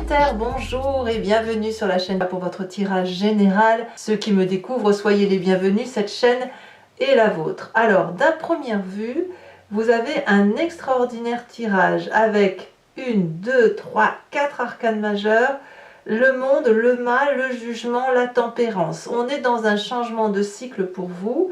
Sagittaire, bonjour et bienvenue sur la chaîne pour votre tirage général. Ceux qui me découvrent, soyez les bienvenus, cette chaîne est la vôtre. Alors, d'un première vue, vous avez un extraordinaire tirage avec 1, 2, 3, 4 arcanes majeurs, le monde, le mal, le jugement, la tempérance. On est dans un changement de cycle pour vous,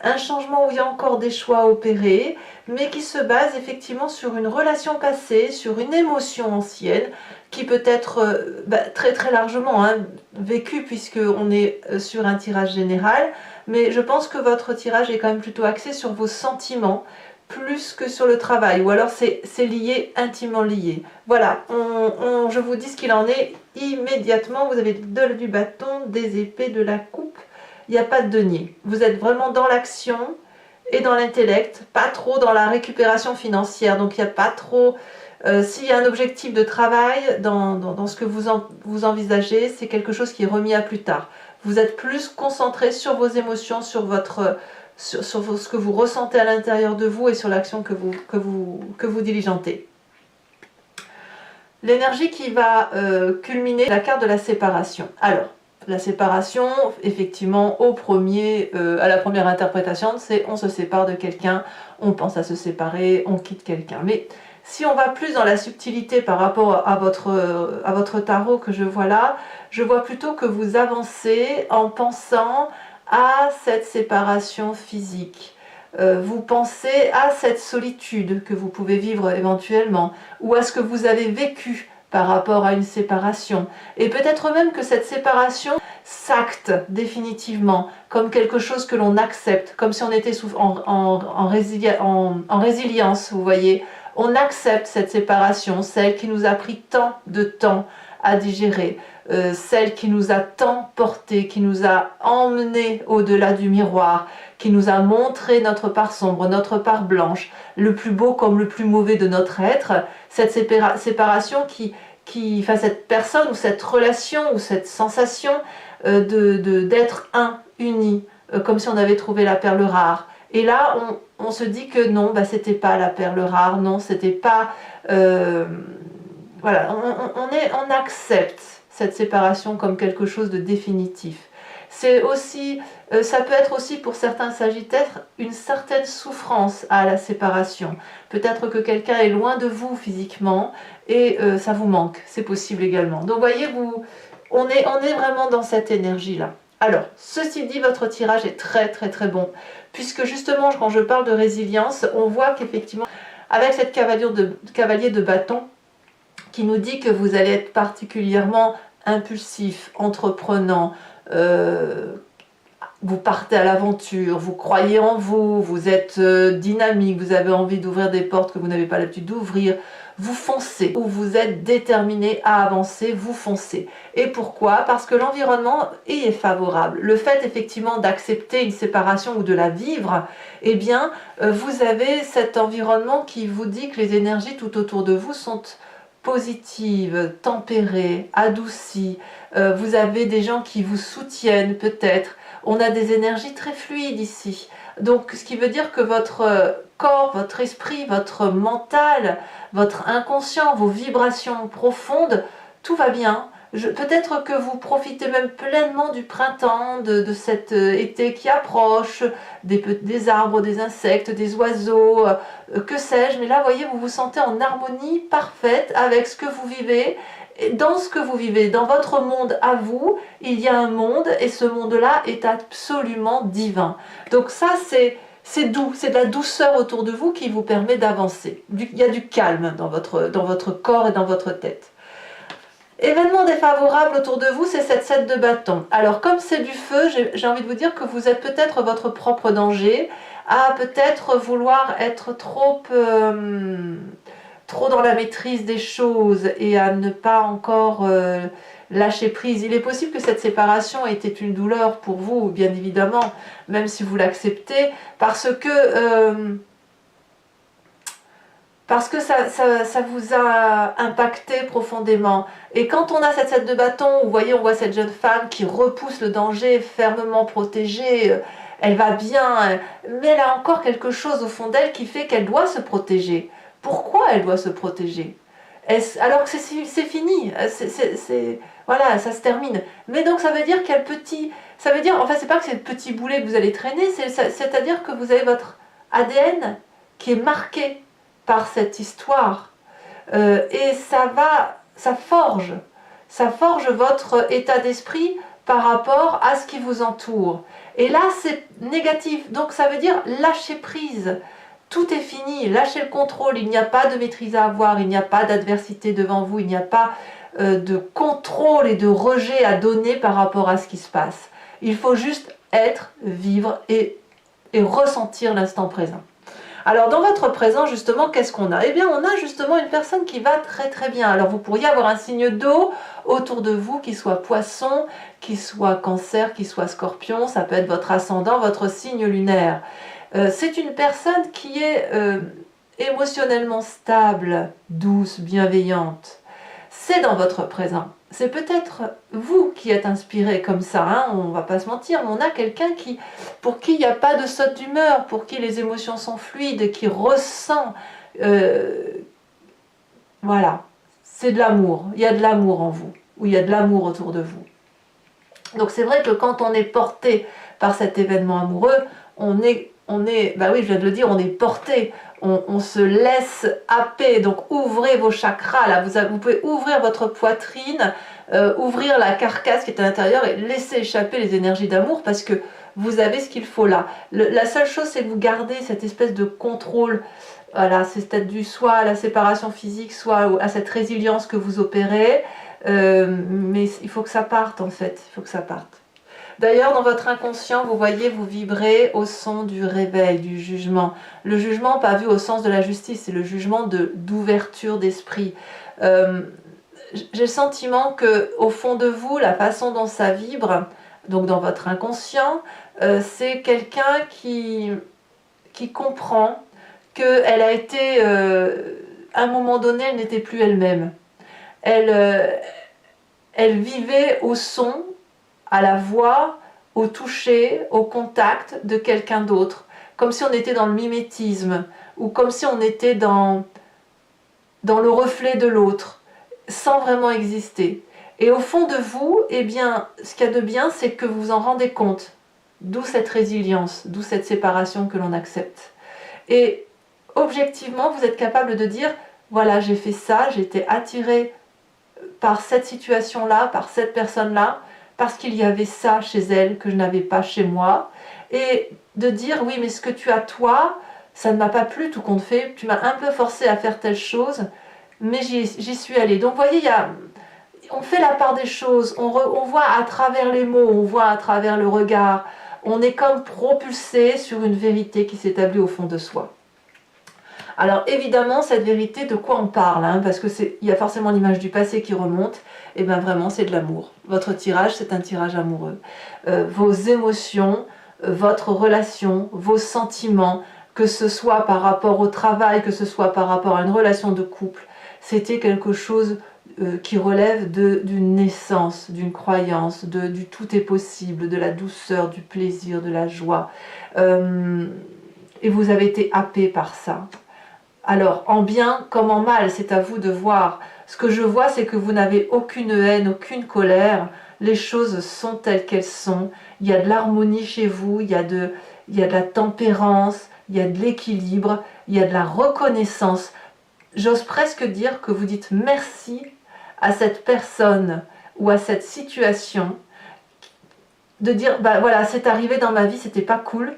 un changement où il y a encore des choix à opérer, mais qui se base effectivement sur une relation passée, sur une émotion ancienne, qui peut être très très largement vécue puisqu'on est sur un tirage général, mais je pense que votre tirage est quand même plutôt axé sur vos sentiments, plus que sur le travail, ou alors c'est lié, intimement lié. Voilà, je vous dis ce qu'il en est immédiatement. Vous avez du bâton, des épées, de la coupe, il n'y a pas de denier. Vous êtes vraiment dans l'action et dans l'intellect, pas trop dans la récupération financière, donc il n'y a pas trop... s'il y a un objectif de travail dans ce que vous envisagez, c'est quelque chose qui est remis à plus tard. Vous êtes plus concentré sur vos émotions, sur ce que vous ressentez à l'intérieur de vous et sur l'action que vous diligentez. L'énergie qui va culminer la carte de la séparation. Alors, la séparation, effectivement, à la première interprétation, c'est on se sépare de quelqu'un, on pense à se séparer, on quitte quelqu'un. Mais si on va plus dans la subtilité par rapport à votre tarot que je vois là, je vois plutôt que vous avancez en pensant à cette séparation physique. Vous pensez à cette solitude que vous pouvez vivre éventuellement, ou à ce que vous avez vécu par rapport à une séparation. Et peut-être même que cette séparation s'acte définitivement comme quelque chose que l'on accepte, comme si on était en résilience, vous voyez. On accepte cette séparation, celle qui nous a pris tant de temps à digérer, celle qui nous a tant porté, qui nous a emmené au-delà du miroir, qui nous a montré notre part sombre, notre part blanche, le plus beau comme le plus mauvais de notre être. Cette séparation cette personne ou cette relation ou cette sensation d'être uni, comme si on avait trouvé la perle rare. Et là, on se dit que non, c'était pas la perle rare, non, c'était pas... voilà, on accepte cette séparation comme quelque chose de définitif. C'est aussi, ça peut être aussi pour certains Sagittaires une certaine souffrance à la séparation. Peut-être que quelqu'un est loin de vous physiquement et ça vous manque, c'est possible également. Donc voyez, on est vraiment dans cette énergie-là. Alors, ceci dit, votre tirage est très très très bon, puisque justement, quand je parle de résilience, on voit qu'effectivement, avec cette cavalier de bâton, qui nous dit que vous allez être particulièrement impulsif, entreprenant, vous partez à l'aventure, vous croyez en vous, vous êtes dynamique, vous avez envie d'ouvrir des portes que vous n'avez pas l'habitude d'ouvrir, vous foncez, ou vous êtes déterminé à avancer, vous foncez. Et pourquoi? Parce que l'environnement y est favorable. Le fait effectivement d'accepter une séparation ou de la vivre, eh bien, vous avez cet environnement qui vous dit que les énergies tout autour de vous sont positives, tempérées, adoucies. Vous avez des gens qui vous soutiennent peut-être. On a des énergies très fluides ici. Donc, ce qui veut dire que votre corps, votre esprit, votre mental, votre inconscient, vos vibrations profondes, tout va bien. Peut-être que vous profitez même pleinement du printemps, de cet été qui approche, des arbres, des insectes, des oiseaux, que sais-je. Mais là, vous voyez, vous vous sentez en harmonie parfaite avec ce que vous vivez. Et dans ce que vous vivez, dans votre monde à vous, il y a un monde et ce monde-là est absolument divin. Donc ça, c'est doux, c'est de la douceur autour de vous qui vous permet d'avancer. Il y a du calme dans votre corps et dans votre tête. Événement défavorable autour de vous, c'est cette 7 de bâton. Alors comme c'est du feu, j'ai envie de vous dire que vous êtes peut-être votre propre danger, à peut-être vouloir être trop dans la maîtrise des choses et à ne pas encore lâcher prise. Il est possible que cette séparation ait été une douleur pour vous, bien évidemment, même si vous l'acceptez, parce que ça vous a impacté profondément. Et quand on a cette 7 de bâton, vous voyez, on voit cette jeune femme qui repousse le danger, fermement protégée, elle va bien, mais elle a encore quelque chose au fond d'elle qui fait qu'elle doit se protéger. Pourquoi elle doit se protéger? Alors que c'est fini, voilà, ça se termine. Mais donc ça veut dire qu'il y a le petit, ça veut dire, enfin c'est pas que c'est le petit boulet que vous allez traîner, c'est-à-dire que vous avez votre ADN qui est marqué par cette histoire. Et ça forge votre état d'esprit par rapport à ce qui vous entoure. Et là, c'est négatif. Donc ça veut dire lâcher prise. Tout est fini, lâchez le contrôle, il n'y a pas de maîtrise à avoir, il n'y a pas d'adversité devant vous, il n'y a pas de contrôle et de rejet à donner par rapport à ce qui se passe. Il faut juste être, vivre et ressentir l'instant présent. Alors dans votre présent, justement, qu'est-ce qu'on a? Eh bien, on a justement une personne qui va très très bien. Alors vous pourriez avoir un signe d'eau autour de vous, qui soit poisson, qui soit cancer, qui soit scorpion, ça peut être votre ascendant, votre signe lunaire. C'est une personne qui est émotionnellement stable, douce, bienveillante. C'est dans votre présent. C'est peut-être vous qui êtes inspiré comme ça, hein, on ne va pas se mentir, mais on a quelqu'un pour qui il n'y a pas de saute d'humeur, pour qui les émotions sont fluides, qui ressent. Voilà, c'est de l'amour. Il y a de l'amour en vous, ou il y a de l'amour autour de vous. Donc c'est vrai que quand on est porté par cet événement amoureux, bah oui, je viens de le dire, on est porté, on se laisse happer. Donc ouvrez vos chakras, là, vous pouvez ouvrir votre poitrine, ouvrir la carcasse qui est à l'intérieur et laisser échapper les énergies d'amour parce que vous avez ce qu'il faut là. La seule chose, c'est que vous gardez cette espèce de contrôle. Voilà, c'est peut-être dû soit à la séparation physique, soit à cette résilience que vous opérez. Mais il faut que ça parte en fait, il faut que ça parte. D'ailleurs, dans votre inconscient, vous voyez, vous vibrez au son du réveil, du jugement. Le jugement, pas vu au sens de la justice, c'est le jugement d'ouverture d'esprit. J'ai le sentiment que au fond de vous, la façon dont ça vibre, donc dans votre inconscient, c'est quelqu'un qui comprend qu'elle a été, à un moment donné, elle n'était plus elle-même. Elle vivait au son, à la voix, au toucher, au contact de quelqu'un d'autre, comme si on était dans le mimétisme, ou comme si on était dans le reflet de l'autre, sans vraiment exister. Et au fond de vous, eh bien, ce qu'il y a de bien, c'est que vous vous en rendez compte, d'où cette résilience, d'où cette séparation que l'on accepte. Et objectivement, vous êtes capable de dire, voilà, j'ai fait ça, j'ai été attirée par cette situation-là, par cette personne-là, parce qu'il y avait ça chez elle que je n'avais pas chez moi, et de dire, oui, mais ce que tu as toi, ça ne m'a pas plu tout compte fait, tu m'as un peu forcé à faire telle chose, mais j'y suis allée. Donc vous voyez, on fait la part des choses, on voit à travers les mots, on voit à travers le regard, on est comme propulsé sur une vérité qui s'établit au fond de soi. Alors évidemment, cette vérité, de quoi on parle, hein, parce qu'il y a forcément l'image du passé qui remonte, et bien vraiment c'est de l'amour. Votre tirage, c'est un tirage amoureux. Vos émotions, votre relation, vos sentiments, que ce soit par rapport au travail, que ce soit par rapport à une relation de couple, c'était quelque chose qui relève d'une naissance, d'une croyance, du tout est possible, de la douceur, du plaisir, de la joie. Et vous avez été happé par ça. Alors, en bien comme en mal, c'est à vous de voir. Ce que je vois, c'est que vous n'avez aucune haine, aucune colère. Les choses sont telles qu'elles sont. Il y a de l'harmonie chez vous, il y a de la tempérance, il y a de l'équilibre, il y a de la reconnaissance. J'ose presque dire que vous dites merci à cette personne ou à cette situation, de dire, bah voilà, c'est arrivé dans ma vie, c'était pas cool,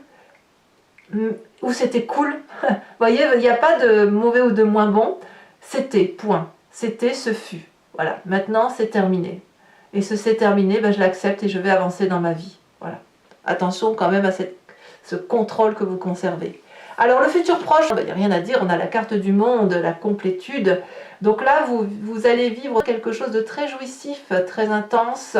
ou c'était cool. Vous voyez, il n'y a pas de mauvais ou de moins bon, c'était, point. C'était, ce fut. Voilà, maintenant c'est terminé. Et ce c'est terminé, ben, je l'accepte et je vais avancer dans ma vie. Voilà. Attention quand même à ce contrôle que vous conservez. Alors le futur proche, il n'y a rien à dire, on a la carte du monde, la complétude. Donc là, vous allez vivre quelque chose de très jouissif, très intense,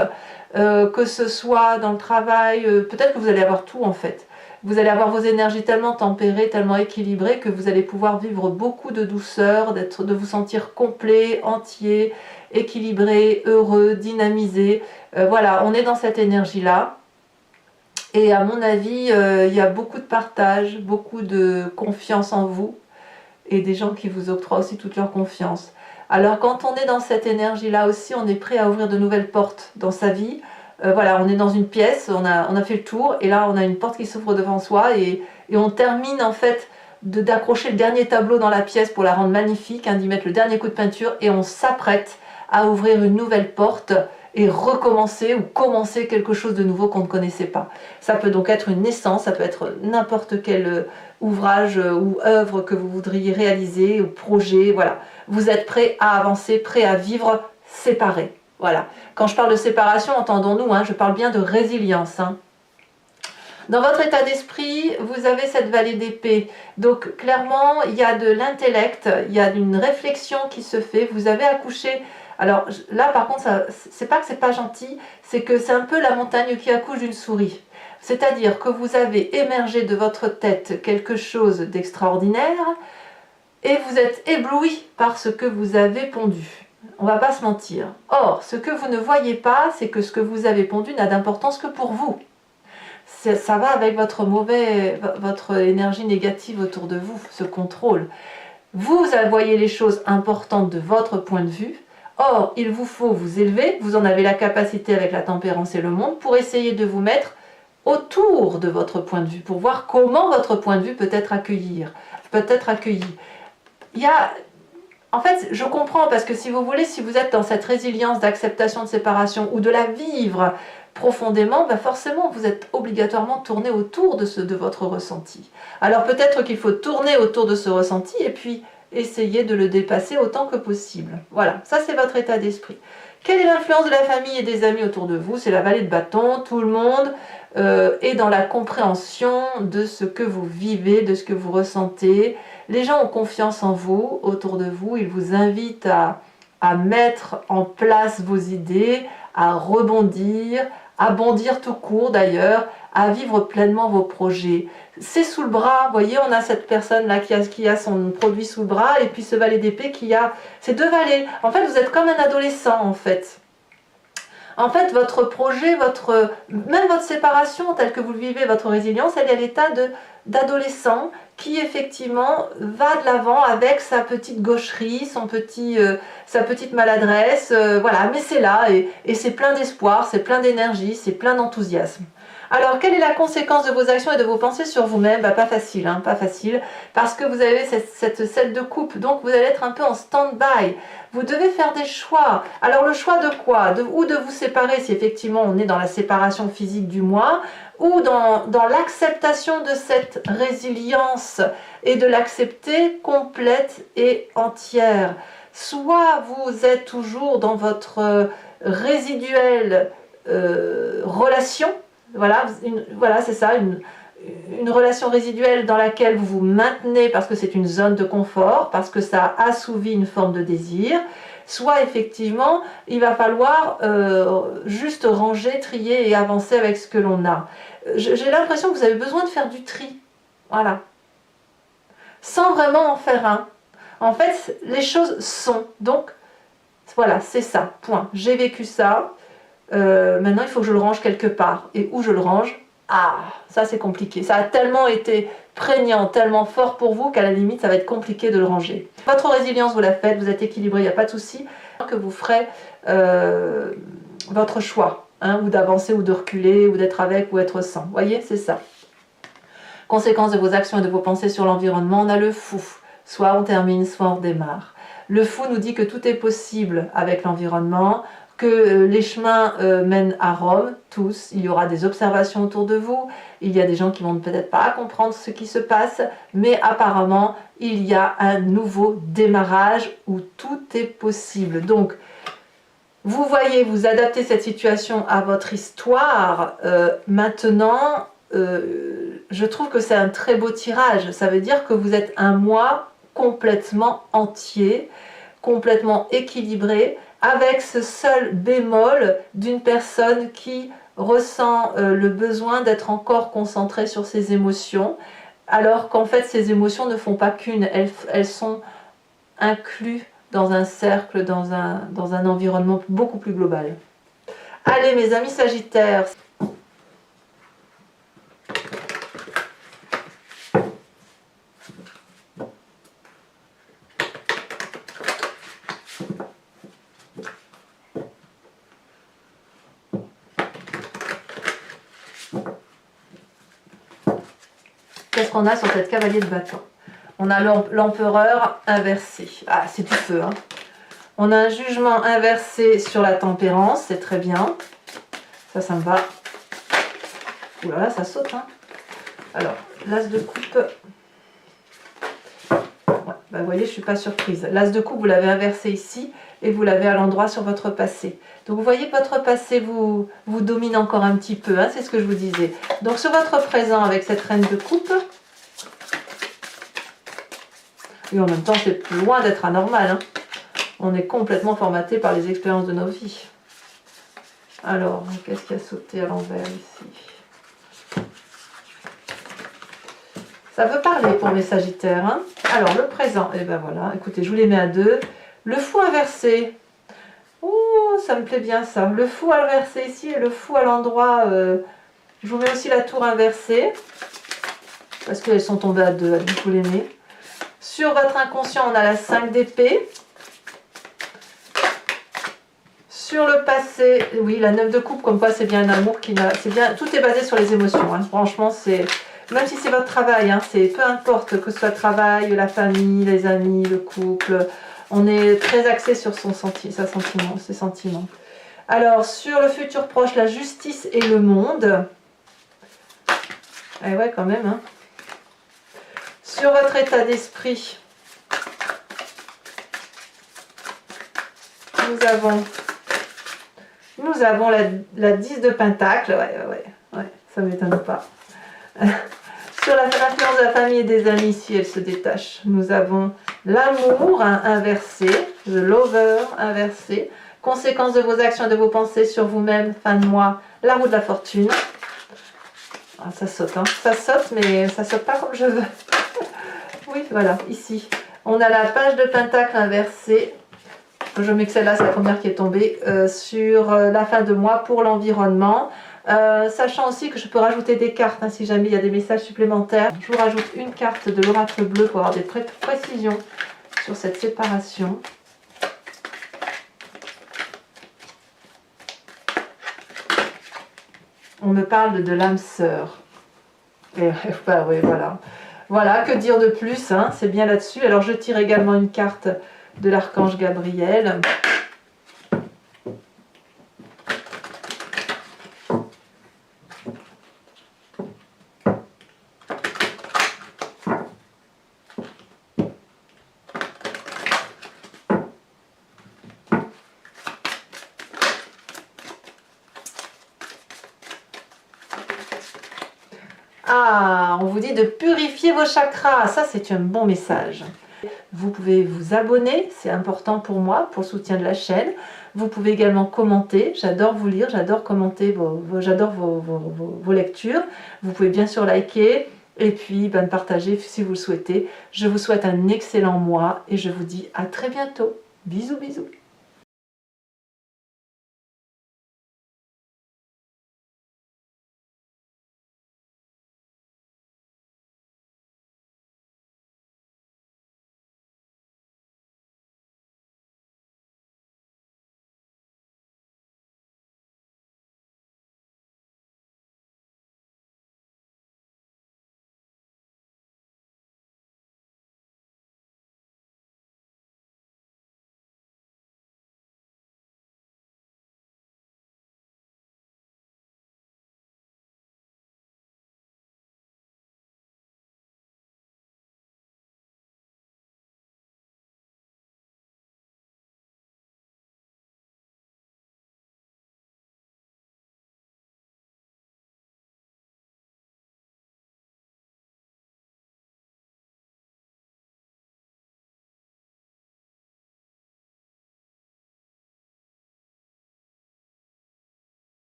que ce soit dans le travail, peut-être que vous allez avoir tout en fait. Vous allez avoir vos énergies tellement tempérées, tellement équilibrées que vous allez pouvoir vivre beaucoup de douceur, de vous sentir complet, entier, équilibré, heureux, dynamisé. Voilà, on est dans cette énergie-là. Et à mon avis, il y a beaucoup de partage, beaucoup de confiance en vous et des gens qui vous octroient aussi toute leur confiance. Alors quand on est dans cette énergie-là aussi, on est prêt à ouvrir de nouvelles portes dans sa vie. Voilà, on est dans une pièce, on a fait le tour, et là on a une porte qui s'ouvre devant soi, et on termine en fait d'accrocher le dernier tableau dans la pièce pour la rendre magnifique, hein, d'y mettre le dernier coup de peinture, et on s'apprête à ouvrir une nouvelle porte et recommencer ou commencer quelque chose de nouveau qu'on ne connaissait pas. Ça peut donc être une naissance, ça peut être n'importe quel ouvrage ou œuvre que vous voudriez réaliser, ou projet, voilà. Vous êtes prêt à avancer, prêt à vivre séparé. Voilà. Quand je parle de séparation, entendons-nous, hein, je parle bien de résilience. Hein. Dans votre état d'esprit, vous avez cette vallée d'épée. Donc clairement, il y a de l'intellect, il y a une réflexion qui se fait. Vous avez accouché. Alors là, par contre, c'est pas que c'est pas gentil, c'est que c'est un peu la montagne qui accouche d'une souris. C'est-à-dire que vous avez émergé de votre tête quelque chose d'extraordinaire et vous êtes ébloui par ce que vous avez pondu. On va pas se mentir. Or, ce que vous ne voyez pas, c'est que ce que vous avez pondu n'a d'importance que pour vous. Ça va avec votre énergie négative autour de vous, ce contrôle. Vous voyez les choses importantes de votre point de vue. Or, il vous faut vous élever, vous en avez la capacité avec la tempérance et le monde, pour essayer de vous mettre autour de votre point de vue, pour voir comment votre point de vue peut être accueilli. En fait, je comprends, parce que si vous voulez, si vous êtes dans cette résilience d'acceptation de séparation ou de la vivre profondément, ben forcément vous êtes obligatoirement tourné autour de votre ressenti. Alors peut-être qu'il faut tourner autour de ce ressenti et puis essayer de le dépasser autant que possible. Voilà, ça c'est votre état d'esprit. Quelle est l'influence de la famille et des amis autour de vous? C'est la vallée de bâton, tout le monde est dans la compréhension de ce que vous vivez, de ce que vous ressentez. Les gens ont confiance en vous, autour de vous, ils vous invitent à mettre en place vos idées, à rebondir, à bondir tout court d'ailleurs, à vivre pleinement vos projets. C'est sous le bras, vous voyez, on a cette personne-là qui a son produit sous le bras, et puis ce valet d'épée qui a ces deux valets. En fait, vous êtes comme un adolescent, en fait. En fait, votre projet, même votre séparation, telle que vous le vivez, votre résilience, elle est à l'état d'adolescent qui, effectivement, va de l'avant avec sa petite gaucherie, sa petite maladresse, voilà, mais c'est là, et c'est plein d'espoir, c'est plein d'énergie, c'est plein d'enthousiasme. Alors, quelle est la conséquence de vos actions et de vos pensées sur vous-même? Pas facile, hein, pas facile, parce que vous avez cette 7 de coupe, donc vous allez être un peu en stand-by. Vous devez faire des choix. Alors, le choix de quoi? Ou de vous séparer, si effectivement on est dans la séparation physique du moi, ou dans l'acceptation de cette résilience et de l'accepter complète et entière. Soit vous êtes toujours dans votre résiduelle relation, voilà, c'est ça, une relation résiduelle dans laquelle vous vous maintenez parce que c'est une zone de confort, parce que ça assouvit une forme de désir, soit effectivement il va falloir juste ranger, trier et avancer avec ce que l'on a. J'ai l'impression que vous avez besoin de faire du tri, voilà, sans vraiment en faire un. En fait, les choses sont, donc voilà, c'est ça, point. J'ai vécu ça. Maintenant il faut que je le range quelque part. Et où je le range? Ah, ça c'est compliqué. Ça a tellement été prégnant, tellement fort pour vous qu'à la limite ça va être compliqué de le ranger. Votre résilience, vous la faites, vous êtes équilibré, il n'y a pas de souci. Que vous ferez votre choix, hein, ou d'avancer ou de reculer, ou d'être avec ou être sans. Vous voyez, c'est ça. Conséquence de vos actions et de vos pensées sur l'environnement, on a le fou. Soit on termine, soit on redémarre. Le fou nous dit que tout est possible avec l'environnement, que les chemins mènent à Rome, tous. Il y aura des observations autour de vous, il y a des gens qui vont peut-être pas comprendre ce qui se passe, mais apparemment, il y a un nouveau démarrage où tout est possible. Donc, vous voyez, vous adaptez cette situation à votre histoire. Maintenant, je trouve que c'est un très beau tirage. Ça veut dire que vous êtes un moi complètement entier, complètement équilibré, avec ce seul bémol d'une personne qui ressent le besoin d'être encore concentrée sur ses émotions, alors qu'en fait ces émotions ne font pas qu'une, elles sont incluses dans un cercle, dans un environnement beaucoup plus global. Allez mes amis Sagittaires, qu'est-ce qu'on a sur cette cavalier de bâton? On a l'empereur inversé. Ah, c'est du feu, hein. On a un jugement inversé sur la tempérance, c'est très bien. Ça me va. Ouh là là, ça saute, hein. Alors, l'as de coupe. Ouais, bah vous voyez, je ne suis pas surprise. L'as de coupe, vous l'avez inversé ici et vous l'avez à l'endroit sur votre passé. Donc vous voyez que votre passé vous domine encore un petit peu, hein, c'est ce que je vous disais. Donc sur votre présent avec cette reine de coupe, et en même temps c'est plus loin d'être anormal, hein. On est complètement formaté par les expériences de nos vies. Alors, qu'est-ce qui a sauté à l'envers ici? Ça veut parler pour mes Sagittaires, hein. Alors le présent, et ben voilà, écoutez, je vous les mets à deux. Le fou inversé. Oh, ça me plaît bien ça. Le fou inversé ici et le fou à l'endroit. Je vous mets aussi la tour inversée. Parce qu'elles sont tombées à deux, vous les mettez. Sur votre inconscient, on a la 5 d'épée. Sur le passé, oui, la 9 de coupe, comme quoi c'est bien un amour qui n'a. C'est bien, tout est basé sur les émotions. Hein. Franchement, c'est. Même si c'est votre travail, hein, c'est peu importe que ce soit le travail, la famille, les amis, le couple. On est très axé sur ses sentiments. Alors, sur le futur proche, la justice et le monde. Eh ouais, quand même. Hein. Sur votre état d'esprit, nous avons la 10 de pentacle. Ouais, ça ne m'étonne pas. Sur l'influence de la famille et des amis, si elle se détache, nous avons l'amour inversé, le lover inversé, conséquence de vos actions et de vos pensées sur vous-même, fin de mois, la roue de la fortune. Ah, ça saute, hein. Ça saute, mais ça saute pas comme je veux. Oui, voilà, ici. On a la page de pentacle inversée. Je mets que celle-là, c'est la première qui est tombée, sur la fin de mois pour l'environnement. Sachant aussi que je peux rajouter des cartes, hein, si jamais il y a des messages supplémentaires. Je vous rajoute une carte de l'oracle bleu pour avoir des précisions sur cette séparation. On me parle de l'âme sœur. Et, bah, oui, voilà. Voilà, que dire de plus, hein, c'est bien là-dessus. Alors je tire également une carte de l'archange Gabriel. Ah, on vous dit de purifier vos chakras. Ça, c'est un bon message. Vous pouvez vous abonner, c'est important pour moi, pour le soutien de la chaîne. Vous pouvez également commenter. J'adore vous lire, j'adore commenter, j'adore vos lectures. Vous pouvez bien sûr liker et puis partager si vous le souhaitez. Je vous souhaite un excellent mois et je vous dis à très bientôt. Bisous, bisous.